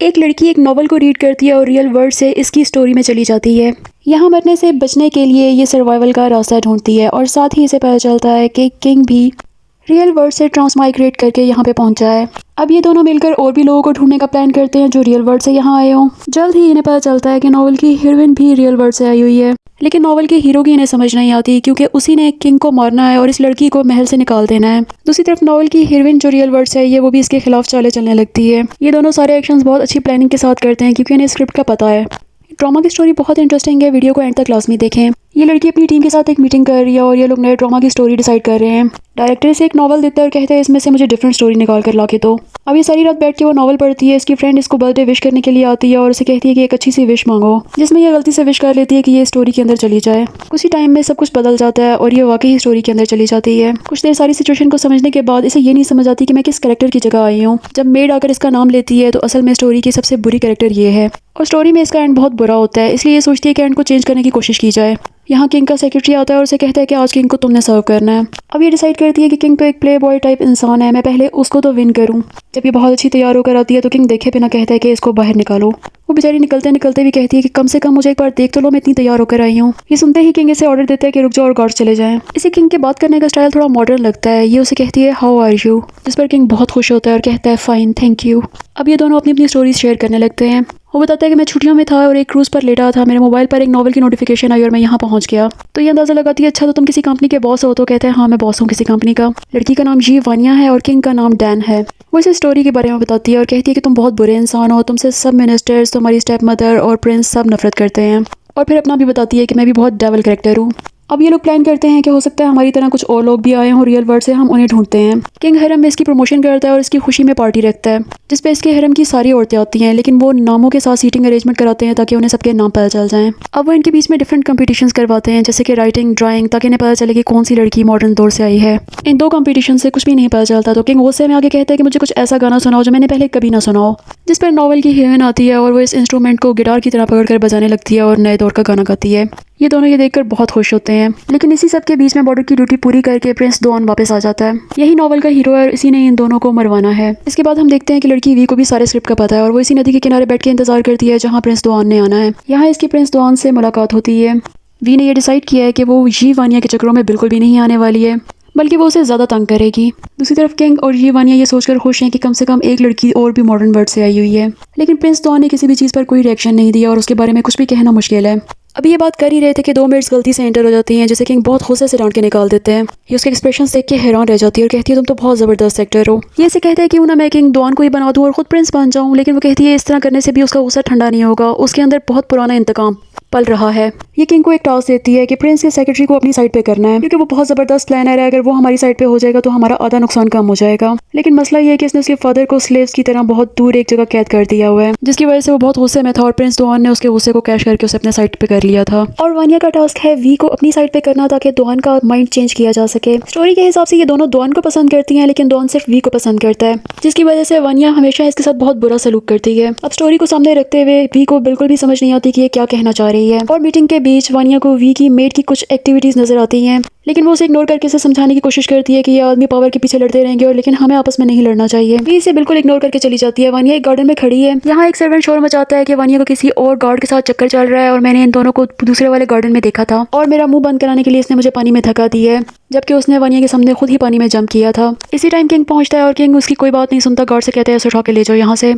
एक लड़की एक नॉवल को रीड करती है और रियल वर्ल्ड से इसकी स्टोरी में चली जाती है। यहाँ मरने से बचने के लिए ये सर्वाइवल का रास्ता ढूंढती है और साथ ही इसे पता चलता है कि किंग भी रियल वर्ल्ड से ट्रांसमाइग्रेट करके यहाँ पे पहुंचा है। अब ये दोनों मिलकर और भी लोगों को ढूंढने का प्लान करते हैं जो रियल वर्ल्ड से यहाँ आए हों। जल्द ही इन्हें पता चलता है कि नॉवल की हीरोइन भी रियल वर्ल्ड से आई हुई है, लेकिन नॉवल के हीरो की इन्हें समझ नहीं आती क्योंकि उसी ने किंग को मारना है और इस लड़की को महल से निकाल देना है। दूसरी तरफ नॉवल की हीरोइन जो रियल वर्ल्ड से आई है वो भी इसके खिलाफ चालें चलने लगती है। ये दोनों सारे एक्शंस बहुत अच्छी प्लानिंग के साथ करते हैं क्योंकि इन्हें स्क्रिप्ट का पता है। ड्रामा की स्टोरी बहुत इंटरेस्टिंग है, वीडियो को एंड तक क्लास में देखें। ये लड़की अपनी टीम के साथ एक मीटिंग कर रही है और ये लोग नए ड्रामा की स्टोरी डिसाइड कर रहे हैं। डायरेक्टर से एक नॉवल देता है और कहते हैं इसमें से मुझे डिफरेंट स्टोरी निकाल कर ला के दो। अब ये सारी रात बैठ के वो नॉवल पढ़ती है। इसकी फ्रेंड इसको बर्थडे विश करने के लिए आती है और उसे कहती है कि एक अच्छी सी विश मांगो, जिसमें ये गलती से विश कर लेती है कि ये स्टोरी के अंदर चली जाए। कुछ ही टाइम में सब कुछ बदल जाता है और ये वाकई ही स्टोरी के अंदर चली जाती है। कुछ देर सारी सिचुएशन को समझने के बाद इसे ये नहीं समझ आती कि मैं किस कैरेक्टर की जगह आई हूँ। जब मेड आकर इसका नाम लेती है तो असल में स्टोरी की सबसे बुरी कैरेक्टर ये है और स्टोरी में इसका एंड बहुत बुरा होता है, इसलिए ये सोचती है कि एंड को चेंज करने की कोशिश की जाए। यहाँ किंग का सेक्रेटरी आता है और उसे कहता है कि आज किंग को तुमने सर्व करना है। अब ये डिसाइड करती है कि किंग तो एक प्ले बॉय टाइप इंसान है, मैं पहले उसको तो विन करूँ। जब ये बहुत अच्छी तैयार होकर आती है तो किंग देखे बिना कहता है कि इसको बाहर निकालो। वो बेचारी निकलते निकलते भी कहती है कि कम से कम मुझे एक बार देख तो लो, मैं इतनी तैयार होकर आई हूँ। ये सुनते ही किंग इसे ऑर्डर देता है कि रुक जाओ और गार्ड चले जाएं। इसे किंग के बात करने का स्टाइल थोड़ा मॉडर्न लगता है। ये उसे कहती है हाउ आर यू, जिस पर किंग बहुत खुश होता है और कहता है फाइन थैंक यू। अब ये दोनों अपनी अपनी स्टोरीज शेयर करने लगते हैं। वो बताता है कि मैं छुट्टियों में था और एक क्रूज पर लेटा था, मेरे मोबाइल पर एक नॉवल की नोटिफिकेशन आई और मैं यहाँ पहुँच गया। तो ये अंदाजा लगाती है अच्छा तो तुम किसी कंपनी के बॉस हो। तो कहते हैं हाँ मैं बॉस हूँ किसी कंपनी का। लड़की का नाम जी वानिया है और किंग का नाम डैन है। वो इसे स्टोरी के बारे में बताती है और कहती है कि तुम बहुत बुरे इंसान हो, तुमसे सब मिनिस्टर्स, तुम्हारी स्टेप मदर और प्रिंस सब नफरत करते हैं। और फिर अपना भी बताती है कि मैं भी बहुत डेविल कैरेक्टर हूँ। अब ये लोग प्लान करते हैं कि हो सकता है हमारी तरह कुछ और लोग भी आए हों रियल वर्ल्ड से, हम उन्हें ढूंढते हैं। किंग हरम में इसकी प्रमोशन करता है और इसकी खुशी में पार्टी रखता है जिस पे इसके हरम की सारी औरतें आती हैं, लेकिन वो नामों के साथ सीटिंग अरेंजमेंट कराते हैं ताकि उन्हें सबके नाम पता चल जाएं। अब वो इनके बीच में डिफरेंट कंपटीशंस करवाते हैं जैसे कि राइटिंग, ड्राइंग, ताकि इन्हें पता चले कि कौन सी लड़की मॉडर्न दौर से आई है। इन दो कंपटीशन से कुछ भी नहीं पता चलता तो किंग गुस्से में आगे कहता है कि मुझे कुछ ऐसा गाना सुनाओ जो मैंने पहले कभी ना सुना हो। जिस पर नॉवल की हीरोइन आती है और वो इस इंस्ट्रूमेंट को गिटार की तरह पकड़कर बजाने लगती है और नए दौर का गाना गाती है। ये दोनों ये देखकर बहुत खुश होते हैं, लेकिन इसी सब के बीच में बॉर्डर की ड्यूटी पूरी करके प्रिंस डॉन वापस आ जाता है। यही नॉवल का हीरो है और इसी ने इन दोनों को मरवाना है। इसके बाद हम देखते हैं कि लड़की वी को भी सारे स्क्रिप्ट का पता है और वो इसी नदी के किनारे बैठ के इंतजार करती है जहाँ प्रिंस डॉन ने आना है। यहाँ इसकी प्रिंस डॉन से मुलाकात होती है। वी ने यह डिसाइड किया है कि वो जी वानिया के चक्करों में बिल्कुल भी नहीं आने वाली है, बल्कि वो उसे ज़्यादा तंग करेगी। दूसरी तरफ किंग और जी वानिया ये सोचकर खुश हैं कि कम से कम एक लड़की और भी मॉडर्न वर्ल्ड से आई हुई है, लेकिन प्रिंस डॉन ने किसी भी चीज़ पर कोई रिएक्शन नहीं दिया और उसके बारे में कुछ भी कहना मुश्किल है। अभी ये बात कर ही रहे थे कि दो मेड्स गलती से एंटर हो जाती हैं जिसे किंग बहुत गुस्से से डांट के निकाल देते हैं। ये उसके एक्सप्रेशन देख के हैरान रह जाती है और कहती है तुम तो बहुत ज़बरदस्त एक्टर हो। ये इसे कहता है कि ना मैं किंग डॉन को ही बना दूं और खुद प्रिंस बन जाऊं, लेकिन वो कहती है इस तरह करने से भी उसका गुस्सा ठंडा नहीं होगा, उसके अंदर बहुत पुराना इंतकाम पल रहा है। ये किंग को एक टास्क देती है कि प्रिंस के सेक्रेटरी को अपनी साइड पे करना है क्योंकि वो बहुत ज़बरदस्त प्लानर है। अगर वो हमारी साइड पे हो जाएगा तो हमारा आधा नुकसान कम हो जाएगा। लेकिन मसला ये है कि इसने उसके फादर को स्लेव्स की तरह बहुत दूर एक जगह कैद कर दिया हुआ है, जिसकी वजह से वो बहुत गुस्से में था और प्रिंस डॉन ने उसके गुस्से को कैश करके उसे अपने साइड पे कर लिया था। और वानिया का टास्क है वी को अपनी साइड पे करना ताकि डॉन का माइंड चेंज किया जा सके। स्टोरी के हिसाब से ये दोनों डॉन को पसंद करती हैं, लेकिन डॉन सिर्फ वी को पसंद करता है, जिसकी वजह से वानिया हमेशा इसके साथ बहुत बुरा सलूक करती है। अब स्टोरी को सामने रखते हुए वी को बिल्कुल भी समझ नहीं आती कि ये क्या कहना चाह रही है। और मीटिंग के बीच वानिया को वी की मेड की कुछ एक्टिविटीज नजर आती हैं, लेकिन वो उसे इग्नोर करके इसे समझाने की कोशिश करती है कि ये आदमी पावर के पीछे लड़ते रहेंगे और लेकिन हमें आपस में नहीं लड़ना चाहिए। वी इसे बिल्कुल इग्नोर करके चली जाती है। वानिया एक गार्डन में खड़ी है। यहाँ एक सर्वेंट शोर मचाता है कि वानिया को किसी और गार्ड के साथ चक्कर चल रहा है और मैंने इन दोनों को दूसरे वाले गार्डन में देखा था और मेरा मुंह बंद कराने के लिए इसने मुझे पानी में धक्का दी है, जबकि उसने वानिया के सामने खुद ही पानी में जंप किया था। इसी टाइम किंग पहुंचता है और किंग उसकी कोई बात नहीं सुनता, गार्ड से कहता है उसे उठा के ले जाओ यहाँ से।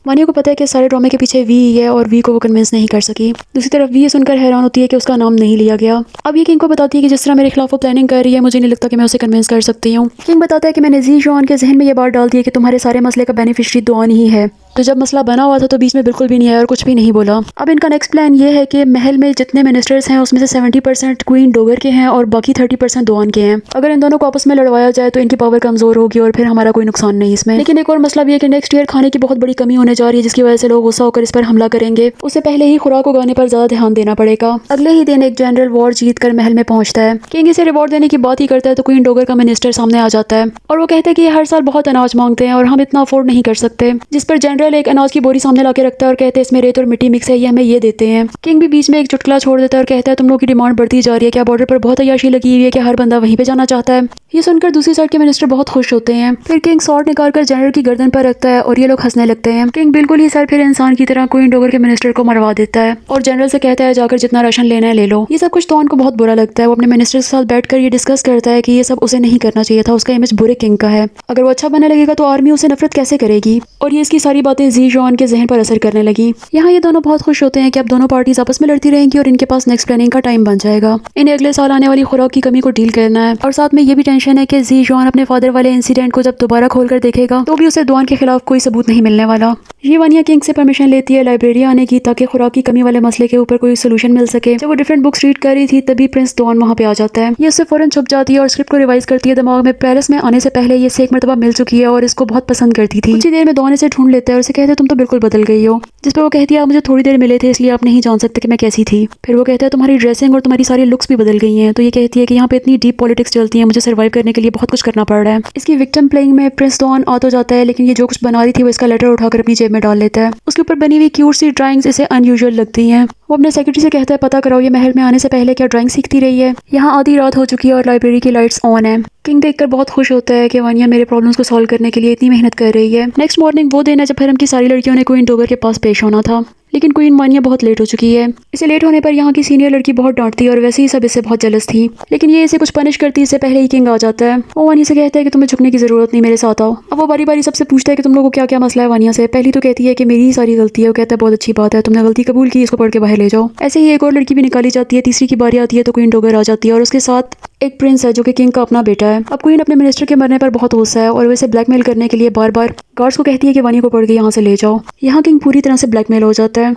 वानिया को पता है कि सारे ड्रामे के पीछे वी ही है और वी को वो कन्विंस नहीं कर सकी। दूसरी तरफ वी ये सुनकर हैरान होती है कि उसका नाम नहीं लिया गया। अब ये किंग को बताती है कि जिस तरह मेरे खिलाफ वो प्लानिंग कर रही है मुझे नहीं लगता कि मैं उसे कन्विंस कर सकती हूँ। किंग बताता है कि मैंने जी जॉन के जहन में ये बात डाल दी है कि तुम्हारे सारे मसले का बेनिफिशियरी डॉन ही है, तो जब मसला बना हुआ था तो बीच में बिल्कुल भी नहीं आया और कुछ भी नहीं बोला। अब इनका नेक्स्ट प्लान ये है कि महल में जितने मिनिस्टर्स हैं उसमें से 70% क्वीन डोगर के हैं और बाकी 30% डॉन के हैं। अगर इन दोनों को आपस में लड़वाया जाए तो इनकी पावर कमजोर होगी और फिर हमारा कोई नुकसान नहीं इसमें। लेकिन एक और मसला भी है कि नेक्स्ट ईयर खाने की बहुत बड़ी कमी होने जा रही है, जिसकी वजह से लोग गुस्सा होकर इस पर हमला करेंगे। उससे पहले ही खुराक उगाने पर ज्यादा ध्यान देना पड़ेगा। अगले ही दिन एक जनरल वॉर जीत कर महल में पहुंचता है। किंग इसे रिवॉर्ड देने की बात ही करता है तो क्वीन डोगर का मिनिस्टर सामने आ जाता है और वो कहते हैं कि हर साल बहुत अनाज मांगते हैं और हम इतना अफोर्ड नहीं कर सकते। जिस पर जनरल जनरल एक अनाज की बोरी सामने लाके रखता है और कहते हैं इसमें रेत और मिट्टी मिक्स है, ये हमें ये देते हैं। किंग भी बीच में एक चुटकुला छोड़ देता है और कहता है तुम लोगों की डिमांड बढ़ती जा रही है, क्या बॉर्डर पर बहुत अय्याशी लगी हुई है कि हर बंदा वहीं पे जाना चाहता है। ये सुनकर दूसरी साइड के मिनिस्टर बहुत खुश होते हैं। फिर किंग सॉर्ड निकाल कर जनरल की गर्दन पर रखता है और ये लोग हंसने लगते हैं। किंग बिल्कुल ही सर फिर इंसान की तरह क्वीन डोगर के मिनिस्टर को मरवा देता है और जनरल से कहता है जाकर जितना राशन लेना है ले लो। ये सब कुछ डॉन को बहुत बुरा लगता है। वो अपने मिनिस्टर के साथ बैठकर ये डिस्कस करता है कि ये सब उसे नहीं करना चाहिए था, उसका इमेज बुरे किंग का है। अगर वो अच्छा बनने लगेगा तो आर्मी उसे नफरत कैसे करेगी। और ये इसकी सारी बातें जी जॉन के जहन पर असर करने लगी। यहाँ ये दोनों बहुत खुश होते हैं कि अब दोनों पार्टीज आपस में लड़ती रहेंगी और इनके पास नेक्स्ट प्लानिंग का टाइम बन जाएगा। इन्हें अगले साल आने वाली खुराक की कमी को डील करना है और साथ में ये भी टेंशन है कि जी जॉन अपने फादर वाले इंसिडेंट को जब दोबारा खोलकर देखेगा तो भी उसे डॉन के खिलाफ कोई सबूत नहीं मिलने वाला। ये वानिया किंग से परमिशन लेती है लाइब्रेरी आने की ताकि खुराक की कमी वाले मसले के ऊपर कोई सोल्यूशन मिल सके। जब वो डिफरेंट बुक्स रीड कर रही थी तभी प्रिंस डॉन वहाँ पे आ जाता है। ये उससे फौरन छुप जाती है और स्क्रिप्ट को रिवाइज करती है दिमाग में। पेरिस में आने से पहले ये से एक मरतबा मिल चुकी है और इसको बहुत पसंद करती थी। कुछ ही देर में डॉन इसे ढूंढ लेता है और उसे कहता है तुम तो बिल्कुल बदल गई हो। जिस पर वो कहती है आप मुझे थोड़ी देर मिले थे इसलिए आप नहीं जान सकते कि मैं कैसी थी। फिर वो कहता है तुम्हारी ड्रेसिंग और तुम्हारी सारी लुक्स भी बदल गई हैं। तो ये कहती है कि यहाँ पे इतनी डीप पॉलिटिक्स चलती है, मुझे सर्वाइव करने के लिए बहुत कुछ करना पड़ रहा है। इसकी विक्टिम प्लेइंग में प्रिंस डॉन आ तो जाता है लेकिन ये जो कुछ बना रही थी वो इसका लेटर उठाकर अपनी जेब में डाल लेता है। उसके ऊपर बनी हुई क्यूट सी ड्राइंग्स इसे अनयूजुअल लगती हैं। वो अपने सेक्रेटरी से कहता है पता कराओ ये महल में आने से पहले क्या ड्राइंग सीखती रही है। यहाँ आधी रात हो चुकी है और लाइब्रेरी की लाइट्स ऑन है। किंग देखकर बहुत खुश होता है कि वानिया मेरे प्रॉब्लम्स को सॉल्व करने के लिए इतनी मेहनत कर रही है। नेक्स्ट मॉर्निंग वो दिन है जब हरम की सारी लड़कियों ने क्वीन डोगर के पास पेश होना था, लेकिन क्वीन वानिया बहुत लेट हो चुकी है। इसे लेट होने पर यहाँ की सीनियर लड़की बहुत डांटती है और वैसे ही सब इससे बहुत जेलस थी, लेकिन ये इसे कुछ पनिश करती इससे पहले ही किंग आ जाता है। वो वानिया से कहता है कि तुम्हें झुकने की जरूरत नहीं, मेरे साथ आओ। अब वो बारी बारी सबसे पूछता है कि तुम लोगों को क्या क्या मसला है वानिया से। पहली तो कहती है कि मेरी ही सारी गलती है। वो कहता है बहुत अच्छी बात है, तुमने गलती कबूल की, इसको पढ़ के बाहर ले जाओ। ऐसे ही एक और लड़की भी निकाली जाती है। तीसरी की बारी आती है तो क्वीन डोगर आ जाती है और उसके साथ एक प्रिंस है जो कि किंग का अपना बेटा है। अब क्वीन अपने मिनिस्टर के मरने पर बहुत गुस्सा है और वैसे ब्लैकमेल करने के लिए बार बार गार्ड्स को कहती है कि वानिया को पढ़ के यहाँ से ले जाओ। यहाँ किंग पूरी तरह से ब्लैकमेल हो जाता है।